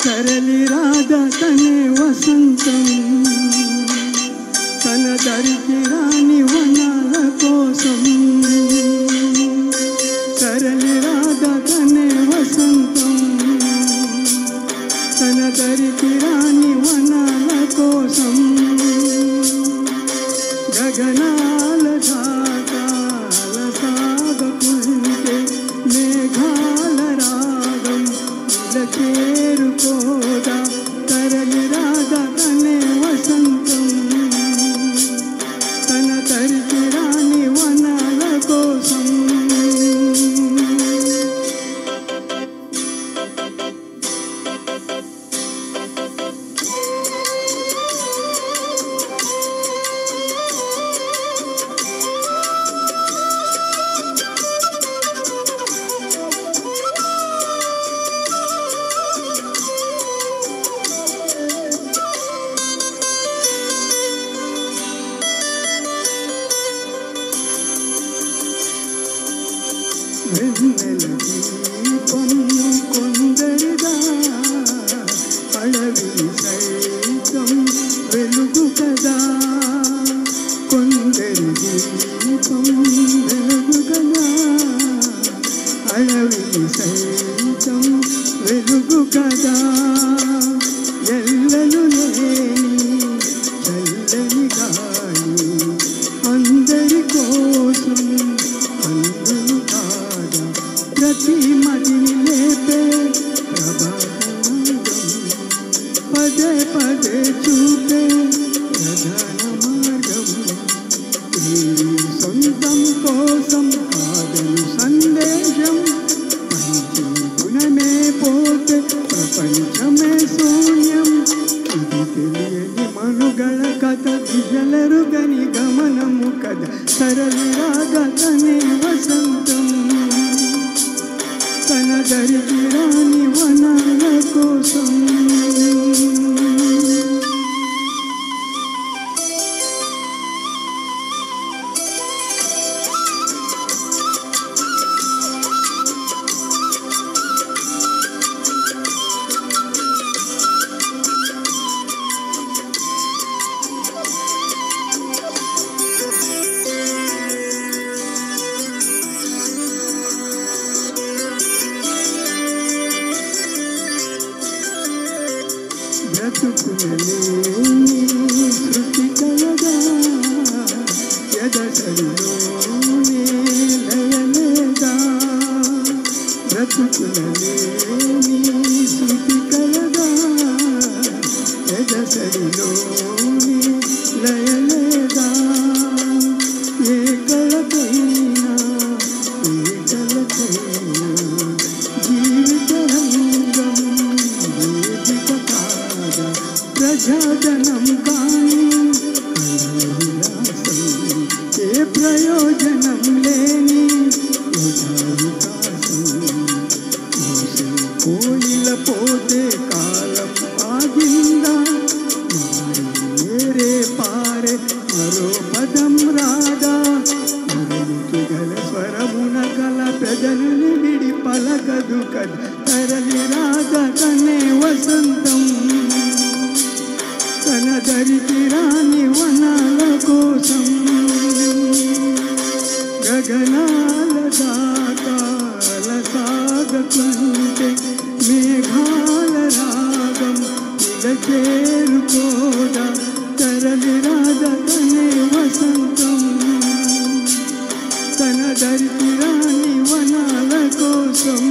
తరలి రాధా తనే వసంతం తన దరికి రాని వనాల కోసం తరలి రాధా తనే వసంతం తన దరికి రాని వనాల కోసం గగనాల ఘాటాల సాగకుంటే మేఘాల రాగం ఇలా చేరుకోదా తరలి రాధా తనే వసంతం తన తరికి రాని వనాల కోసం వెన్నెల దీపం కొందరిదా అడవి సైతం వెలుగు కదా కొందరి దీపం వెలుగు కదా అడవి సైతం వెలుగు కదా ఎల్లలు లేని చల్లని గాలి అందరి కోసం అందరు కాదా ప్రతి మదిని లేపే ప్రభాతం పదే పదే చూపే ప్రధాన మార్గం ఈ సొంతం కోసం కాదని సందేశం పంచి గుణమే పోతే ప్రపంచమే శూన్యం ఇది తెలియని మనుగడ కథ దిశలెరుగని గమనము కదా తరలి రాధా తనే వసంతం తన దరికి రాని వనాల కోసం బ్రతుకునలేని శృతి కలగా ఎదసరిలోనే లయలేదా బ్రతుకునలేని శృతి కలగా ఎదసరిలోనే లయలేదా ఏ కళకైనా ఏ కళకైనా జీవిత రంగం వేదిక కాదా ప్రజాజనం కానీ విలాసం ఏ ప్రయోజనం లేని కోయిల పోతే కాలం ఆగిందా మేరే పారే మరో పదం రాదా మరలికి గల స్వరమున గల పెదలని విడి పలకదు కదా తరలి రాధా తనే వసంతం తన దరికి రాని వనాల కోసం గగనాల దాటాల సాగకుంటే మేఘాల రాగం ఇలా చేరుకోదా తరలి రాధా తనే వసంతం తన దరికి రాని వనాల కోసం